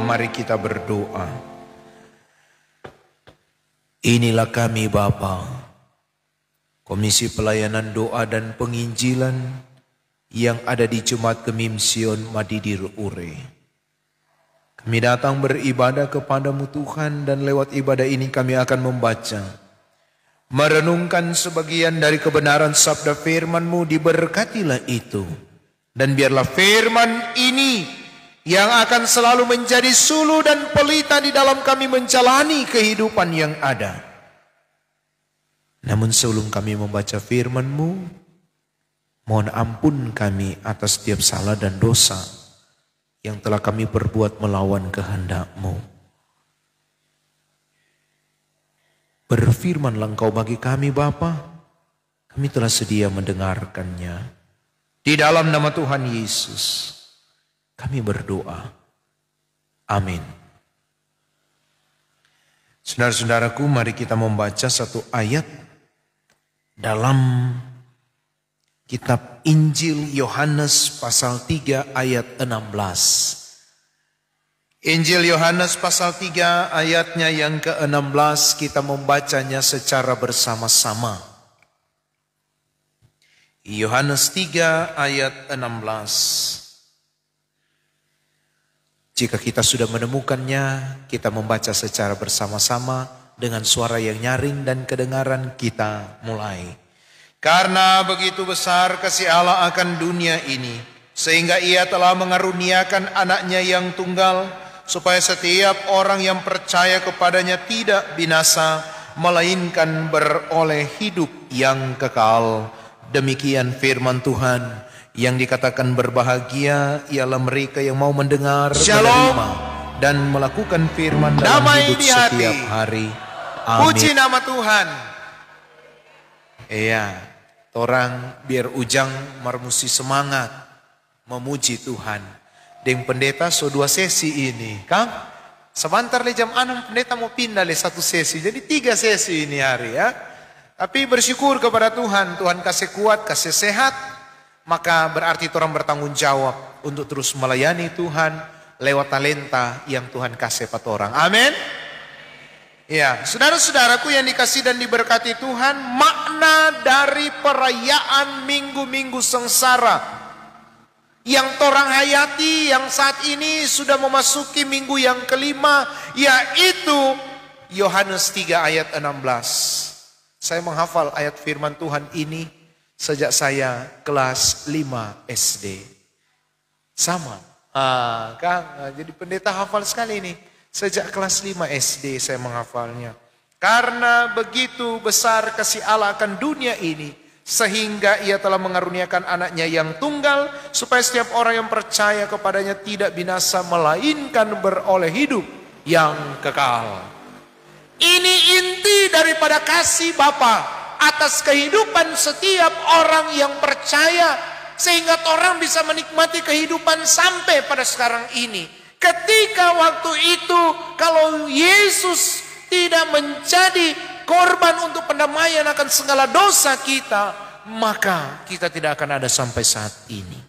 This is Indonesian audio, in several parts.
mari kita berdoa. Inilah kami Bapa, Komisi Pelayanan Doa dan Penginjilan yang ada di Jemaat Kemim Sion Madidir Ure. Kami datang beribadah kepadamu Tuhan, dan lewat ibadah ini kami akan membaca, merenungkan sebagian dari kebenaran sabda firman-Mu. Diberkatilah itu, dan biarlah firman ini yang akan selalu menjadi sulu dan pelita di dalam kami menjalani kehidupan yang ada. Namun sebelum kami membaca firman-Mu, mohon ampun kami atas setiap salah dan dosa yang telah kami perbuat melawan kehendak-Mu. Berfirmanlah Engkau bagi kami Bapa, kami telah sedia mendengarkannya. Di dalam nama Tuhan Yesus kami berdoa. Amin. Saudara-saudaraku, mari kita membaca satu ayat dalam kitab Injil Yohanes pasal 3 ayat 16. Injil Yohanes pasal 3 ayatnya yang ke-16, kita membacanya secara bersama-sama. Yohanes 3 ayat 16. Jika kita sudah menemukannya, kita membaca secara bersama-sama dengan suara yang nyaring dan kedengaran. Kita mulai. Karena begitu besar kasih Allah akan dunia ini, sehingga Ia telah mengaruniakan anaknya yang tunggal, supaya setiap orang yang percaya kepadanya tidak binasa, melainkan beroleh hidup yang kekal. Demikian firman Tuhan. Yang dikatakan berbahagia ialah mereka yang mau mendengar, menerima, dan melakukan firman dalam hidup setiap hari. Amin. Puji nama Tuhan. Iya, orang biar ujang marmusi semangat memuji Tuhan. Deng pendeta so 2 sesi ini, Kang. Sebentar le jam 6 pendeta mau pindah le 1 sesi, jadi 3 sesi ini hari ya. Tapi bersyukur kepada Tuhan, Tuhan kasih kuat, kasih sehat. Maka berarti orang bertanggung jawab untuk terus melayani Tuhan lewat talenta yang Tuhan kasih pada orang. Amin. Ya, saudara-saudaraku yang dikasih dan diberkati Tuhan, makna dari perayaan minggu-minggu sengsara yang orang hayati, yang saat ini sudah memasuki minggu yang kelima, yaitu Yohanes 3 ayat 16. Saya menghafal ayat firman Tuhan ini sejak saya kelas 5 SD. Sama. Kang, jadi pendeta hafal sekali ini. Sejak kelas 5 SD saya menghafalnya. Karena begitu besar kasih Allah akan dunia ini, sehingga Ia telah mengaruniakan anaknya yang tunggal, supaya setiap orang yang percaya kepadanya tidak binasa, melainkan beroleh hidup yang kekal. Ini inti daripada kasih Bapa atas kehidupan setiap orang yang percaya, sehingga orang bisa menikmati kehidupan sampai pada sekarang ini. Ketika waktu itu kalau Yesus tidak menjadi korban untuk pendamaian akan segala dosa kita, maka kita tidak akan ada sampai saat ini.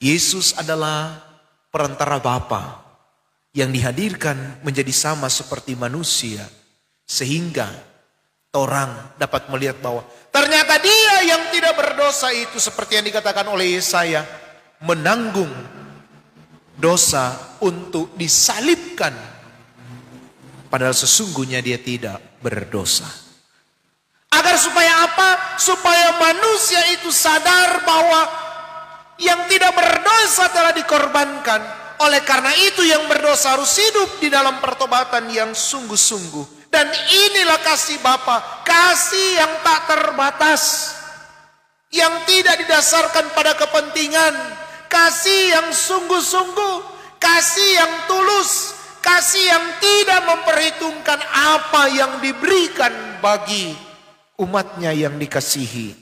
Yesus adalah perantara Bapa yang dihadirkan menjadi sama seperti manusia, sehingga orang dapat melihat bahwa ternyata Dia yang tidak berdosa itu, seperti yang dikatakan oleh Yesaya, menanggung dosa untuk disalibkan, padahal sesungguhnya Dia tidak berdosa. Agar supaya apa? Supaya manusia itu sadar bahwa yang tidak berdosa telah dikorbankan. Oleh karena itu yang berdosa harus hidup di dalam pertobatan yang sungguh-sungguh. Dan inilah kasih Bapa, kasih yang tak terbatas, yang tidak didasarkan pada kepentingan, kasih yang sungguh-sungguh, kasih yang tulus, kasih yang tidak memperhitungkan apa yang diberikan bagi umatnya yang dikasihi.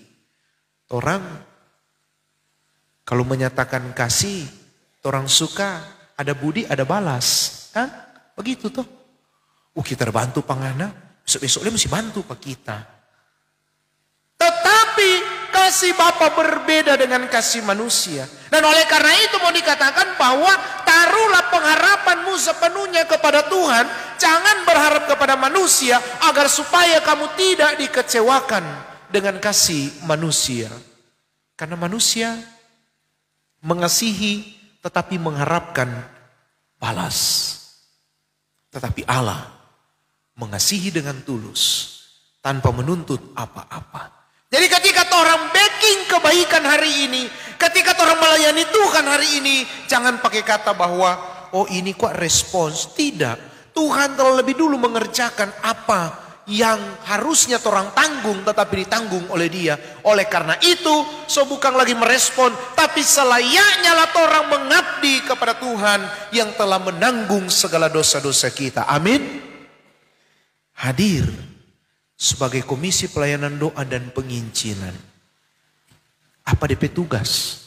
Orang kalau menyatakan kasih, orang suka, ada budi, ada balas, kan? Begitu toh. Kita bantu pangana, besok-besok dia mesti bantu pak kita. Tetapi kasih Bapa berbeda dengan kasih manusia. Dan oleh karena itu mau dikatakan bahwa taruhlah pengharapanmu sepenuhnya kepada Tuhan. Jangan berharap kepada manusia agar supaya kamu tidak dikecewakan dengan kasih manusia. Karena manusia mengasihi tetapi mengharapkan balas. Tetapi Allah mengasihi dengan tulus tanpa menuntut apa-apa. Jadi ketika orang backing kebaikan hari ini, ketika orang melayani Tuhan hari ini, jangan pakai kata bahwa oh ini kok respons. Tidak. Tuhan terlebih dulu mengerjakan apa yang harusnya orang tanggung tetapi ditanggung oleh Dia. Oleh karena itu, so bukan lagi merespon, tapi selayaknya lah orang mengabdi kepada Tuhan yang telah menanggung segala dosa-dosa kita. Amin. Hadir sebagai komisi pelayanan doa dan penginjilan. Apa DP tugas?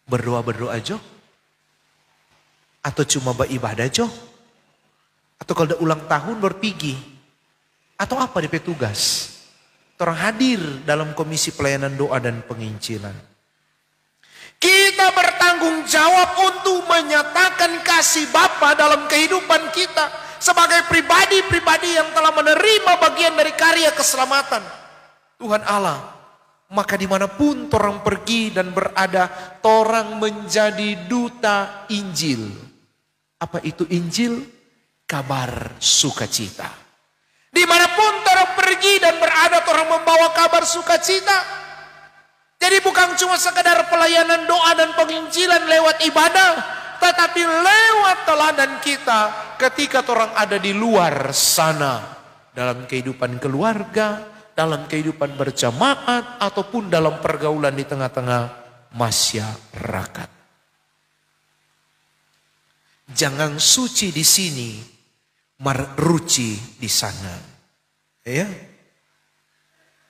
Berdoa-berdoa aja? Atau cuma beribadah aja? Atau kalau ada ulang tahun berpigi? Atau apa DP tugas? Orang hadir dalam komisi pelayanan doa dan penginjilan. Kita bertanggung jawab untuk menyatakan kasih Bapa dalam kehidupan kita sebagai pribadi-pribadi yang telah menerima bagian dari karya keselamatan Tuhan Allah. Maka dimanapun orang pergi dan berada, orang menjadi duta Injil. Apa itu Injil? Kabar sukacita. Dimanapun orang pergi dan berada, orang membawa kabar sukacita. Jadi bukan cuma sekedar pelayanan doa dan penginjilan lewat ibadah, tetapi lewat teladan kita ketika orang ada di luar sana. Dalam kehidupan keluarga, dalam kehidupan berjamaat, ataupun dalam pergaulan di tengah-tengah masyarakat. Jangan suci di sini, meruci di sana. Ya.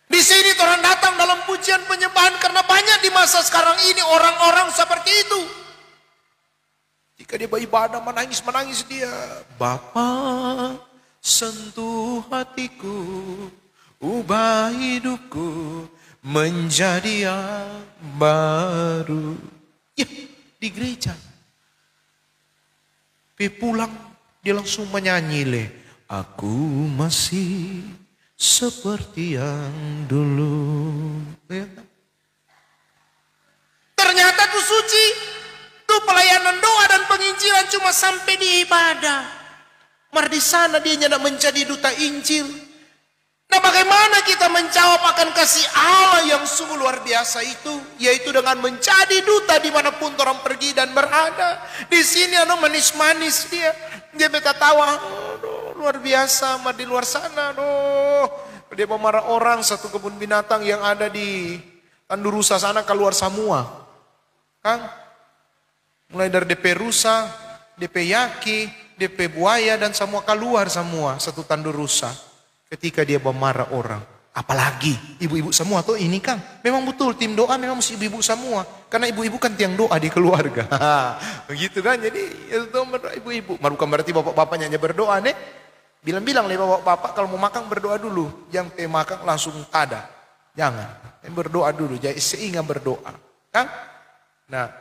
Di sini orang datang dalam pujian penyembahan karena banyak di masa sekarang ini orang-orang seperti itu. Jika dia beribadah menangis dia. Bapa, sentuh hatiku, ubah hidupku menjadi yang baru. Ya, di gereja. Pulang dia langsung menyanyi aku masih seperti yang dulu. Ya. Ternyata tuh suci. Tuh pelayanan doa dan penginjilan cuma sampai di ibadah. Mar di sana dia tidak menjadi duta Injil. Nah bagaimana kita menjawab akan kasih Allah yang sungguh luar biasa itu? Yaitu dengan menjadi duta dimanapun orang pergi dan berada. Di sini manis-manis dia. Dia tawa. Luar biasa, di luar sana, dia memarah orang satu kebun binatang yang ada di Tandurusa sana keluar semua, Kang. Mulai dari DP rusa, DP yaki, DP buaya dan semua keluar semua satu Tandurusa. Ketika dia memarah orang, apalagi ibu-ibu semua tuh ini Kang. Memang betul tim doa memang mesti ibu-ibu semua, karena ibu-ibu kan tiang doa di keluarga. Begitu kan? Jadi itu ibu-ibu, bukan berarti bapak-bapaknya hanya berdoa nih. Bilang-bilang bapak kalau mau makan berdoa dulu. Jangan makan langsung tada. Jangan. Berdoa dulu. Jadi sehingga berdoa. Kan? Nah.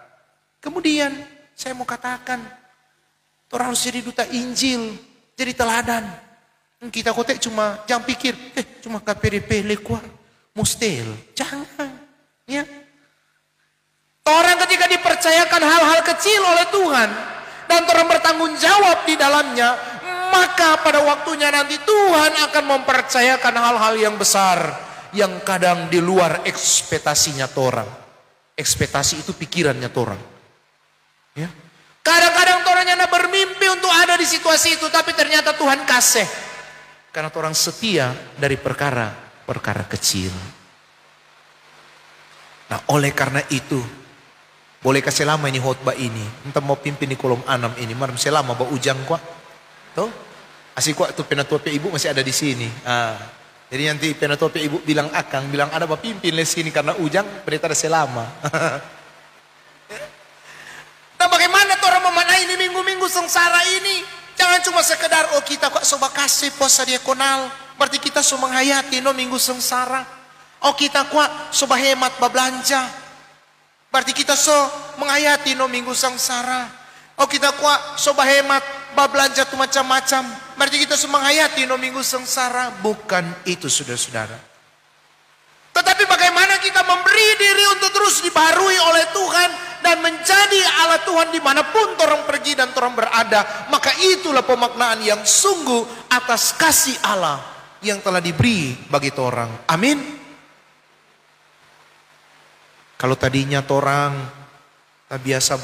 Kemudian saya mau katakan. Orang harus jadi duta Injil. Jadi teladan. Kita kotek cuma. Jangan pikir. Cuma KPDP lekuar. Mustel. Jangan. Ya. Orang ketika dipercayakan hal-hal kecil oleh Tuhan. Dan orang bertanggung jawab di dalamnya. Maka pada waktunya nanti Tuhan akan mempercayakan hal-hal yang besar. Yang kadang di luar ekspektasinya orang. Ekspektasi itu pikirannya orang. Ya. Kadang-kadang orangnya bermimpi untuk ada di situasi itu. Tapi ternyata Tuhan kasih. Karena orang setia dari perkara kecil. Nah oleh karena itu. Boleh kasih lama ini khotbah ini. Entah mau pimpin di kolom 6 ini. Maram selama bawa ujang kok. Tuh, asik kok tuh penatope ibu masih ada di sini. Jadi nanti penatope ibu bilang akang, bilang ada bapak pimpin les sini karena ujang pendeta ada selama. Nah bagaimana tuh orang memanai ini minggu-minggu sengsara ini? Jangan cuma sekedar kita kok sobat kasih posa diakonal, berarti kita menghayati minggu sengsara. Kita kok sobat hemat belanja. Berarti kita so menghayati no minggu sengsara. Oh kita kuat so hemat, belanja tuh macam-macam. Berarti kita so menghayati no minggu sengsara. Bukan itu saudara-saudara. Tetapi bagaimana kita memberi diri untuk terus dibarui oleh Tuhan dan menjadi alat Tuhan dimanapun orang pergi dan orang berada. Maka itulah pemaknaan yang sungguh atas kasih Allah yang telah diberi bagi orang. Amin. Kalau tadinya orang tak biasa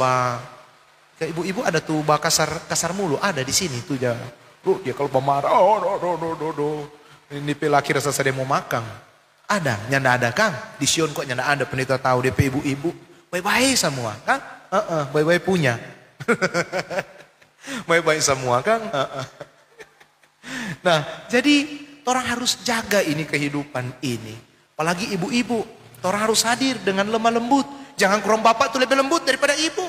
kayak ibu-ibu ada tuh kasar mulu ada di sini tuh ya. Dia kalau pemarah, ini pelaki rasa saya mau makan. Ada, nyanda ada Kang. Di Sion kok nyanda ada, pendeta tahu DP ibu-ibu. Baik-baik semua, Kang. Baik-baik punya. Baik-baik semua, Kang. Nah, jadi orang harus jaga ini kehidupan ini. Apalagi ibu-ibu, orang harus hadir dengan lemah lembut. Jangan kurang bapak tuh lebih lembut daripada ibu.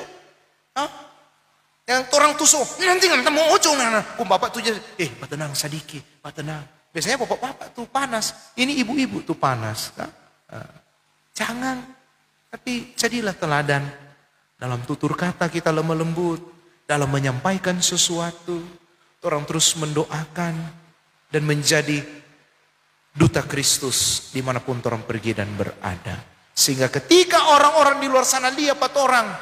Yang orang tusuk, nanti mau ujung. Kum bapak tuh jadi, tenang sadiki, tenang. Biasanya bapak-bapak tuh panas. Ini ibu-ibu tuh panas. Kan? Jangan. Tapi jadilah teladan. Dalam tutur kata kita lemah lembut. Dalam menyampaikan sesuatu. Orang terus mendoakan. Dan menjadi duta Kristus. Dimanapun orang pergi dan berada. Sehingga ketika orang-orang di luar sana lihat orang.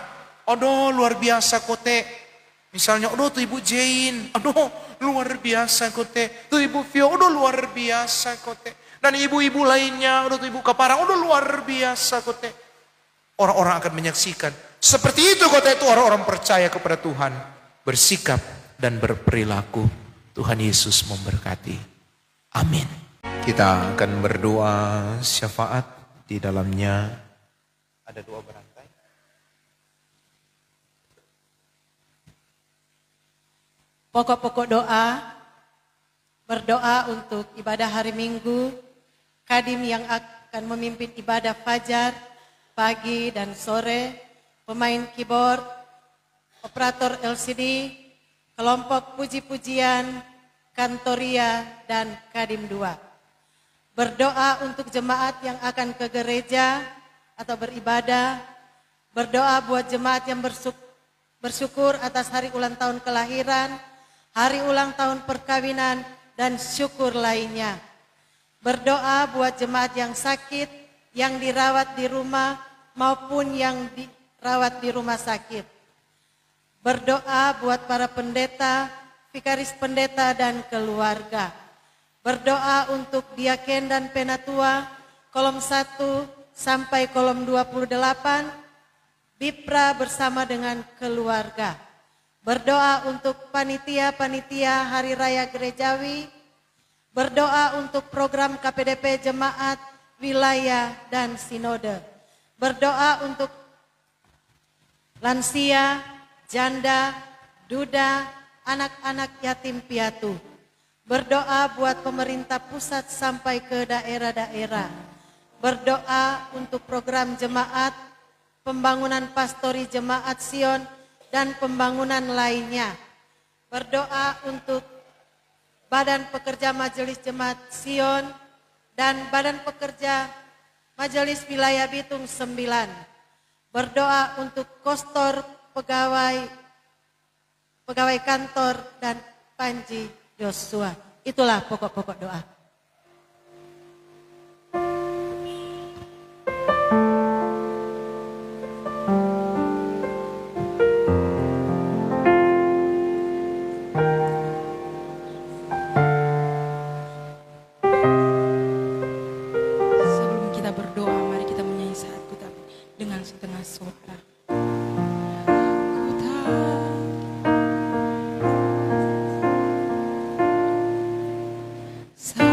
Aduh luar biasa kote. Misalnya, aduh tuh Ibu Jane, aduh luar biasa kote. Tuh Ibu Vio, aduh luar biasa kote. Dan ibu-ibu lainnya, aduh tuh Ibu Kaparang, aduh luar biasa kote. Orang-orang akan menyaksikan. Seperti itu kote itu orang-orang percaya kepada Tuhan. Bersikap dan berperilaku. Tuhan Yesus memberkati. Amin. Kita akan berdoa syafaat di dalamnya. Ada doa berantai. Pokok-pokok doa, berdoa untuk ibadah hari Minggu, Kadim yang akan memimpin ibadah fajar, pagi dan sore, pemain keyboard, operator LCD, kelompok puji-pujian, kantoria, dan Kadim 2. Berdoa untuk jemaat yang akan ke gereja atau beribadah, berdoa buat jemaat yang bersyukur atas hari ulang tahun kelahiran, hari ulang tahun perkawinan, dan syukur lainnya. Berdoa buat jemaat yang sakit, yang dirawat di rumah, maupun yang dirawat di rumah sakit. Berdoa buat para pendeta, vikaris pendeta, dan keluarga. Berdoa untuk diaken dan penatua, kolom 1 sampai kolom 28, Bipra bersama dengan keluarga. Berdoa untuk panitia-panitia Hari Raya Gerejawi. Berdoa untuk program KPDP Jemaat, Wilayah, dan Sinode. Berdoa untuk lansia, janda, duda, anak-anak yatim piatu. Berdoa buat pemerintah pusat sampai ke daerah-daerah. Berdoa untuk program jemaat, pembangunan pastori jemaat Sion, dan pembangunan lainnya. Berdoa untuk Badan Pekerja Majelis Jemaat Sion dan Badan Pekerja Majelis Wilayah Bitung 9. Berdoa untuk kostor, pegawai kantor, dan Panji Joshua. Itulah pokok-pokok doa. Sa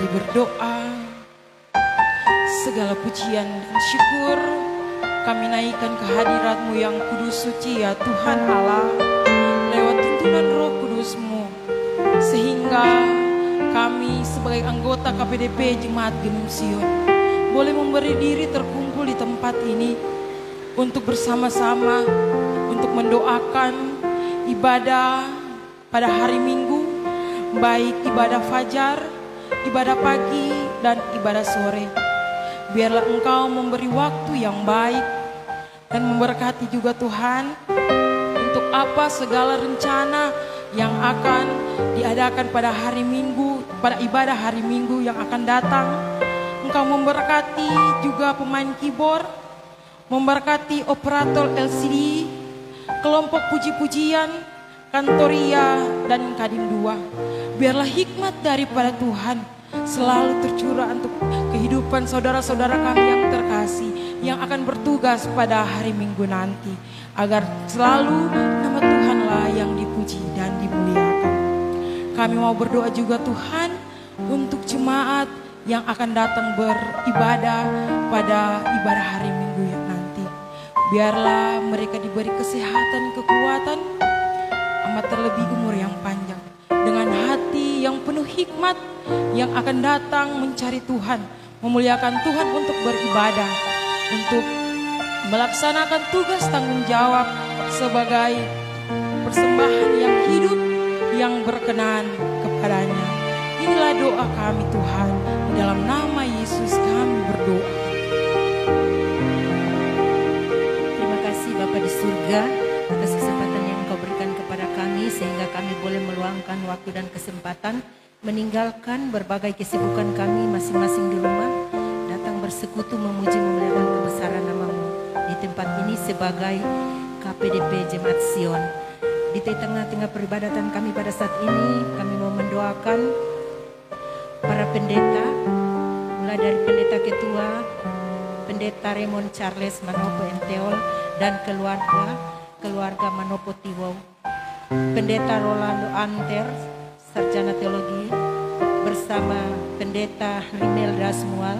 berdoa, segala pujian dan syukur kami naikkan ke hadirat-Mu yang kudus suci ya Tuhan Allah, lewat tuntunan Roh Kudus-Mu, sehingga kami sebagai anggota KPDP Jemaat Gunung Sion boleh memberi diri terkumpul di tempat ini untuk bersama-sama untuk mendoakan ibadah pada hari Minggu, baik ibadah fajar, ibadah pagi, dan ibadah sore. Biarlah Engkau memberi waktu yang baik dan memberkati juga Tuhan untuk apa segala rencana yang akan diadakan pada hari Minggu, pada ibadah hari Minggu yang akan datang. Engkau memberkati juga pemain keyboard, memberkati operator LCD, kelompok puji-pujian, kantoria, dan Kadin 2. Biarlah hikmat daripada Tuhan selalu tercurah untuk kehidupan saudara-saudara kami yang terkasih yang akan bertugas pada hari Minggu nanti, agar selalu nama Tuhanlah yang dipuji dan dimuliakan. Kami mau berdoa juga Tuhan untuk jemaat yang akan datang beribadah pada ibadah hari Minggu yang nanti. Biarlah mereka diberi kesehatan, kekuatan, amat terlebih umur yang panjang, dengan hati yang penuh hikmat yang akan datang mencari Tuhan, memuliakan Tuhan untuk beribadah, untuk melaksanakan tugas tanggung jawab sebagai persembahan yang hidup, yang berkenan kepadanya. Inilah doa kami Tuhan, di dalam nama Yesus kami berdoa. Terima kasih Bapa di surga atas kesempatan yang Engkau berikan kepada kami, sehingga kami boleh meluangkan waktu dan kesempatan meninggalkan berbagai kesibukan kami masing-masing di rumah, datang bersekutu memuji memuliakan kebesaran nama-Mu di tempat ini sebagai KPDP Jemaat Sion. Di tengah-tengah peribadatan kami pada saat ini, kami mau mendoakan para pendeta, mulai dari pendeta ketua, pendeta Raymond Charles Manopo Enteol dan keluarga Manopo Tiwau, pendeta Rolando Anter, sarjana teologi, bersama pendeta Rimel Dasmual,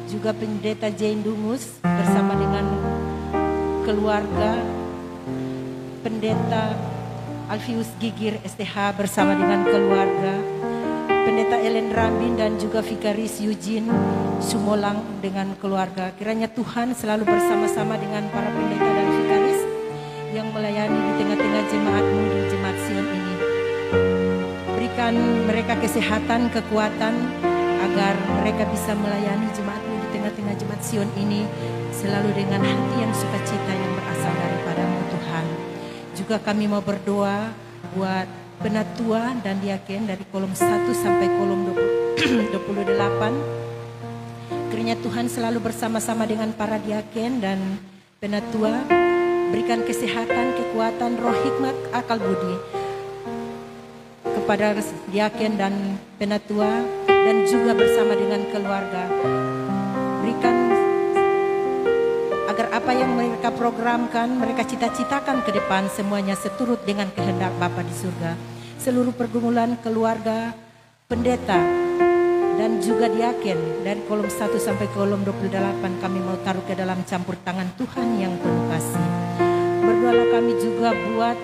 juga pendeta Jane Dungus bersama dengan keluarga, pendeta Alfius Gigir STH bersama dengan keluarga, pendeta Ellen Rambin dan juga Vikaris Eugene Sumolang dengan keluarga. Kiranya Tuhan selalu bersama-sama dengan para pendeta dan vikaris yang melayani di tengah-tengah jemaat-Mu di Jemaat Sion ini. Berikan mereka kesehatan, kekuatan, agar mereka bisa melayani jemaat-Mu di tengah-tengah Jemaat Sion ini selalu dengan hati yang sukacita yang berasal daripada-Mu Tuhan. Juga kami mau berdoa buat penatua dan diaken dari kolom 1 sampai kolom 28. Kiranya Tuhan selalu bersama-sama dengan para diaken dan penatua, berikan kesehatan, kekuatan, roh hikmat, akal budi kepada diaken dan penatua, dan juga bersama dengan keluarga. Berikan agar apa yang mereka programkan, mereka cita-citakan ke depan, semuanya seturut dengan kehendak Bapa di surga. Seluruh pergumulan keluarga, pendeta, dan juga diaken dari kolom 1 sampai kolom 28 kami mau taruh ke dalam campur tangan Tuhan yang penuh kasih. Berdoalah kami juga buat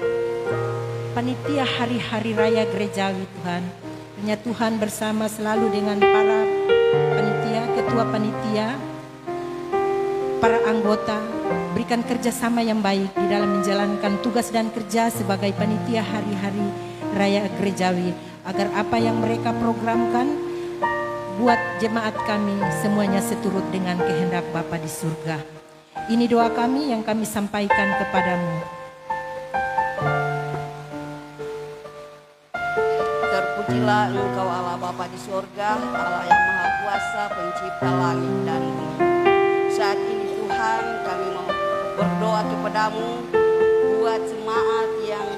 panitia hari-hari raya gerejawi Tuhan. Hanya Tuhan bersama selalu dengan para panitia, ketua panitia, para anggota, berikan kerjasama yang baik di dalam menjalankan tugas dan kerja sebagai panitia hari-hari raya gerejawi, agar apa yang mereka programkan buat jemaat kami semuanya seturut dengan kehendak Bapa di surga. Ini doa kami yang kami sampaikan kepadamu. Terpujilah Engkau Allah Bapa di surga, Allah yang Maha Kuasa, pencipta langit dan bumi. Saat ini Tuhan, kami mau berdoa kepadamu buat jemaat yang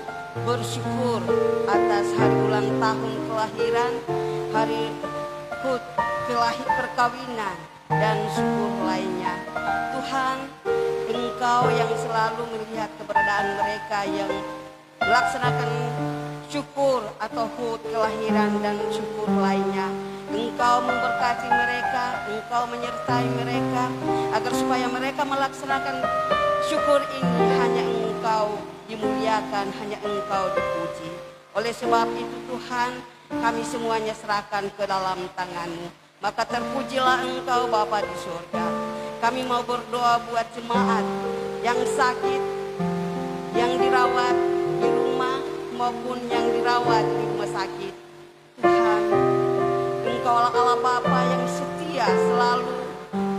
bersyukur atas hari ulang tahun kelahiran, hari HUT perkawinan, dan syukur lainnya. Tuhan, Engkau yang selalu melihat keberadaan mereka yang melaksanakan syukur atau HUT kelahiran dan syukur lainnya. Engkau Engkau memberkati mereka, Engkau menyertai mereka, agar supaya mereka melaksanakan syukur ini hanya Engkau dimuliakan, hanya Engkau dipuji. Oleh sebab itu Tuhan, kami semuanya serahkan ke dalam tangan-Mu. Maka terpujilah Engkau Bapa di surga. Kami mau berdoa buat jemaat yang sakit, yang dirawat di rumah maupun yang dirawat di rumah sakit. Tuhan, Engkau Allah Bapa yang setia selalu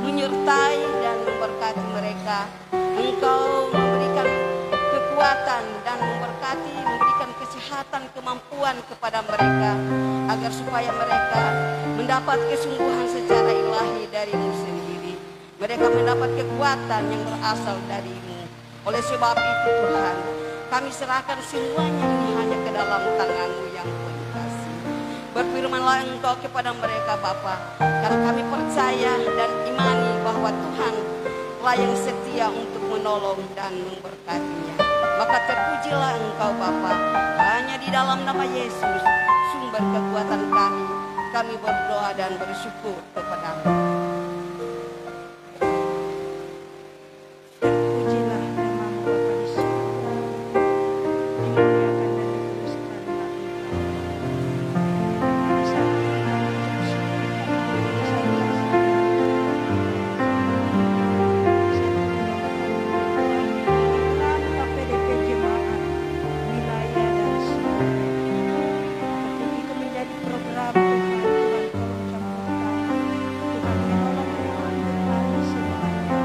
menyertai dan memberkati mereka. Engkau memberikan kekuatan dan memberkati, memberikan kesehatan, kemampuan kepada mereka, agar supaya mereka mendapat kesungguhan secara ilahi dari-Mu sendiri. Mereka mendapat kekuatan yang berasal dari-Mu. Oleh sebab itu Tuhan, kami serahkan semuanya ini hanya ke dalam tangan-Mu yang penuh kasih. Berfirmanlah Engkau kepada mereka Bapa, karena kami percaya dan imani bahwa Tuhan lah yang setia untuk menolong dan memberkatinya. Maka terpujilah Engkau Bapa, hanya di dalam nama Yesus, sumber kekuatan kami berdoa dan bersyukur kepada-Mu. Pujilah namamu Bapa di surga, dimuliakan dan dikuduskan PDP Jemaat Wilayah dan Semuanya. Itu menjadi program Tuhan tolong campur tangan, Tuhan menolong mengambil semuanya.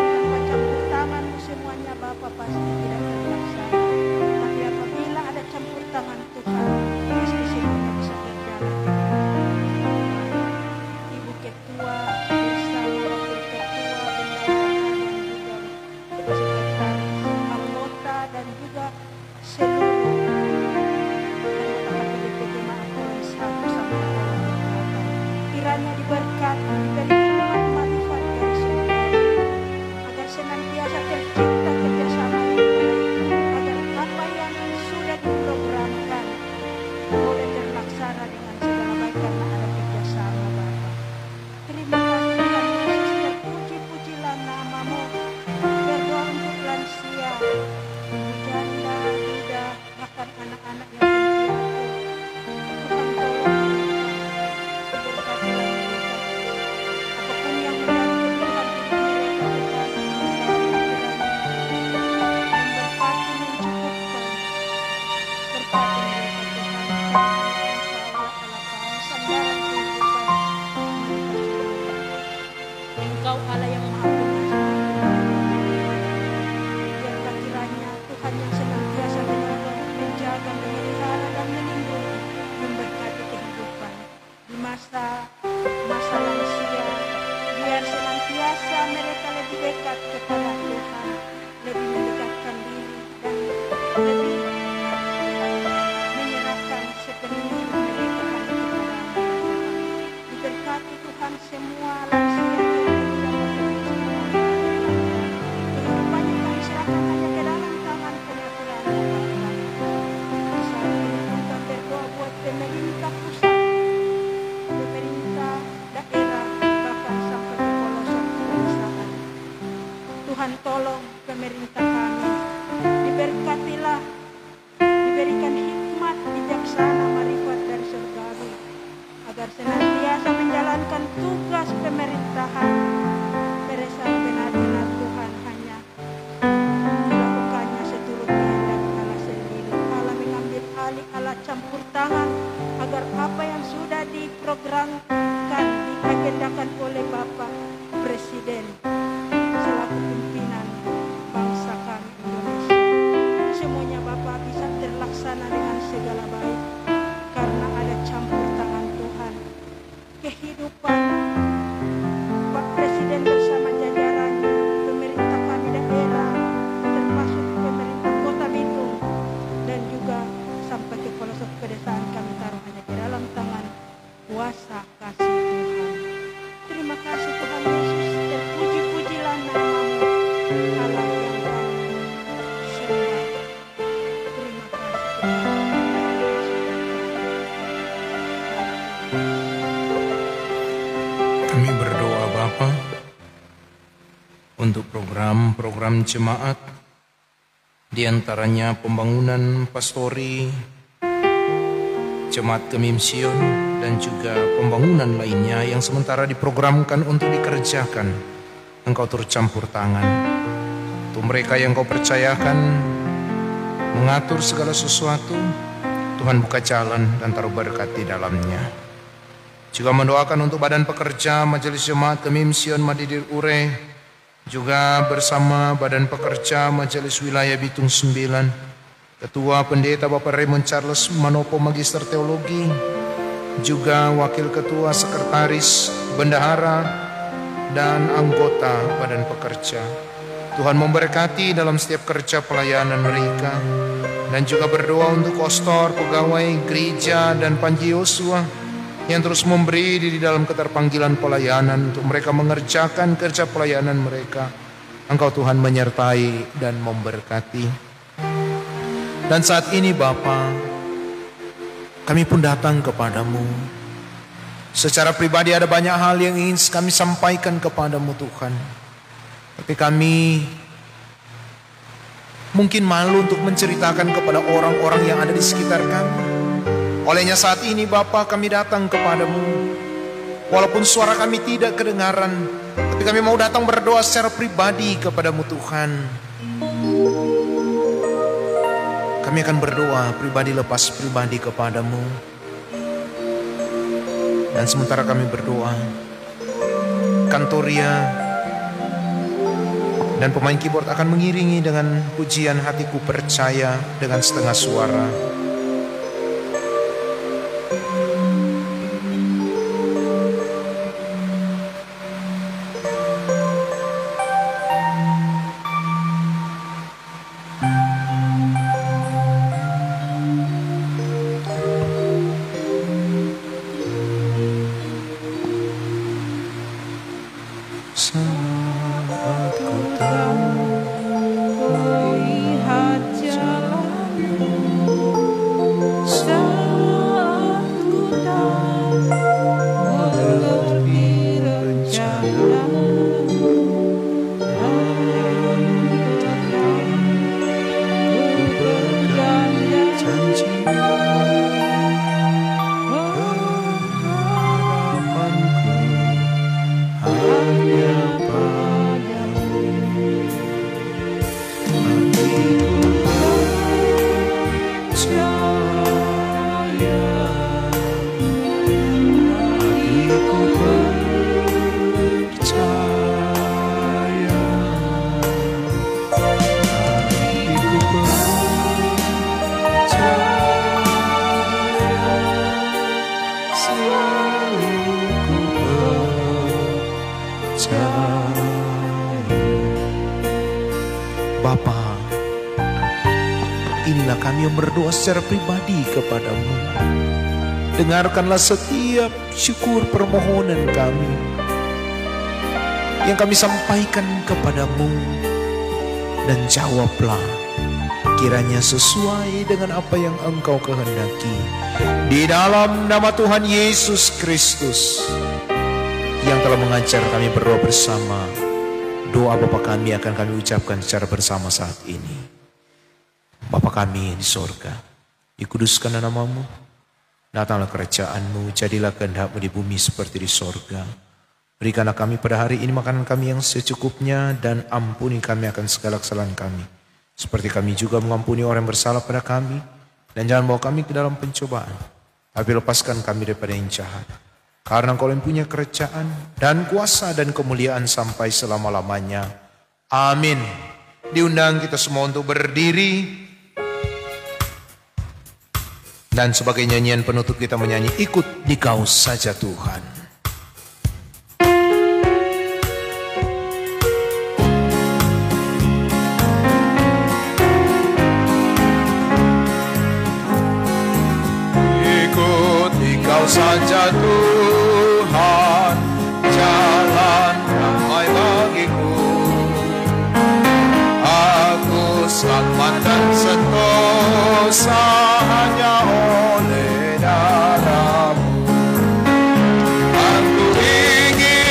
Tanpa campur tangan-Mu semuanya Bapa pasti tidak terlaksana. Tapi apabila ada campur tangan Tuhan, pasti semuanya bisa berjalan. Ibu Ketua bersama Wakil Ketua, bendahara dan juga sekretaris, anggota dan juga seluruh anggota PDP Jemaat Tuhan satu sama lain. Kiranya diberkati, diberi hikmat marifat dari surga, agar senantiasa tercipta kerjasama yang baik, agar apa yang sudah diprogramkan boleh terlaksana dengan segala baik karena ada kerjasama Bapa. Terima kasih Tuhan Yesus, terpuji-pujilah namamu. Berdoa untuk lansia, janda, duda, bahkan anak-anak yang piatu. Tuhan tolong mereka, diberkatilah mereka. Apapun yang menjadi kebutuhan hidup mereka, Tuhan, memberkati, mencukupkan. Berkati mereka Tuhan, Engkau ya Allah kami, sandaran kehidupan mereka semua. Engkau Allah yang maha pengasih. Biarlah kiranya Tuhan yang senantiasa menjaga, memelihara dan melindungi, memberkati kehidupan di masa lansia. Biar senantiasa mereka lebih dekat kepada Tuhan, lebih mendekatkan diri dan lebih menyerahkan sepenuhnya mereka hanya kepada-Mu. Diberkati Tuhan semua lansia kehidupannya kami serahkan hanya ke dalam tangan pengaturan-Mu Bapa. Saat ini Tuhan berdoa buat pemerintah pusat, pemerintah daerah, bahkan sampai ke pelosok pedesaan. Tuhan tolong pemerintah kami, diberkatilah, diberikan hikmat bijaksana marifat dari surgawi, agar senantiasa menjalankan tugas pemerintahan berdasar benar-benar Tuhan hanya dilakukannya seturut kehendak Allah sendiri. Allah mengambil alih, Allah campur tangan, agar apa yang sudah diprogramkan, diagendakan oleh Bapak Presiden selaku pimpinan bangsa kami Indonesia, semuanya Bapak bisa terlaksana dengan segala baik karena ada campur tangan Tuhan. Kehidupan Pak Presiden bersama jajarannya, pemerintah kami daerah, termasuk pemerintah Kota Bitung, dan juga sampai ke pelosok pedesaan kami taruh hanya ke dalam tangan kuasa kasih Tuhan. Terima kasih Tuhan Yesus, terpuji-pujilah namamu, Allah yang kami sembah. Terima kasih Tuhan. Kami berdoa Bapa untuk program-program jemaat, di antaranya pembangunan pastori, jemaat Kemimsion, dan juga pembangunan lainnya yang sementara diprogramkan untuk dikerjakan. Engkau turut campur tangan. Untuk mereka yang Kau percayakan mengatur segala sesuatu, Tuhan buka jalan dan taruh berkat di dalamnya. Juga mendoakan untuk badan pekerja Majelis Jemaat Kemimsion Madidir Ure, juga bersama badan pekerja Majelis Wilayah Bitung 9, Ketua Pendeta Bapak Raymond Charles Manopo Magister Teologi, juga Wakil Ketua Sekretaris, Bendahara, dan anggota badan pekerja. Tuhan memberkati dalam setiap kerja pelayanan mereka. Dan juga berdoa untuk kostor, pegawai gereja, dan Panji Yosua yang terus memberi diri dalam keterpanggilan pelayanan untuk mereka mengerjakan kerja pelayanan mereka. Engkau Tuhan menyertai dan memberkati. Dan saat ini Bapa, kami pun datang kepadamu. Secara pribadi ada banyak hal yang ingin kami sampaikan kepadamu Tuhan. Tapi kami mungkin malu untuk menceritakan kepada orang-orang yang ada di sekitar kami. Olehnya saat ini Bapa, kami datang kepadamu. Walaupun suara kami tidak kedengaran, tapi kami mau datang berdoa secara pribadi kepadamu Tuhan. Kami akan berdoa pribadi lepas pribadi kepadamu. Dan sementara kami berdoa, Kantoria dan pemain keyboard akan mengiringi dengan pujian Hatiku Percaya dengan setengah suara. Bapa, inilah kami yang berdoa secara pribadi kepadamu. Dengarkanlah setiap syukur permohonan kami yang kami sampaikan kepadamu, dan jawablah kiranya sesuai dengan apa yang Engkau kehendaki. Di dalam nama Tuhan Yesus Kristus yang telah mengajar kami berdoa bersama, doa Bapa kami akan kami ucapkan secara bersama saat ini. Bapa kami di sorga, dikuduskan namamu, datanglah kerajaanmu, jadilah kehendak-Mu di bumi seperti di sorga. Berikanlah kami pada hari ini makanan kami yang secukupnya, dan ampuni kami akan segala kesalahan kami, seperti kami juga mengampuni orang yang bersalah pada kami. Dan jangan bawa kami ke dalam pencobaan, tapi lepaskan kami daripada yang jahat. Karena Engkau yang punya kerajaan dan kuasa dan kemuliaan sampai selama-lamanya. Amin. Diundang kita semua untuk berdiri. Dan sebagai nyanyian penutup kita menyanyi Ikut Dikau Saja Tuhan. Ikut Dikau saja Tuhan, jalan damai bagiku. Aku selamat dan sentosa hanya oleh darah-Mu. Aku ingin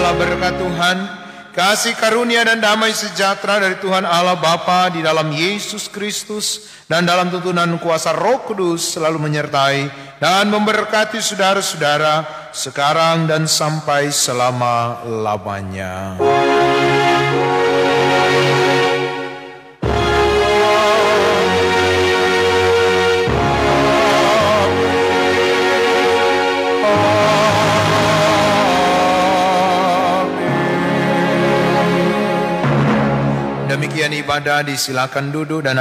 Biarlah berkat Tuhan, kasih karunia dan damai sejahtera dari Tuhan Allah Bapa di dalam Yesus Kristus dan dalam tuntunan kuasa Roh Kudus selalu menyertai dan memberkati saudara-saudara sekarang dan sampai selama-lamanya. Demikian ibadah, disilakan duduk dan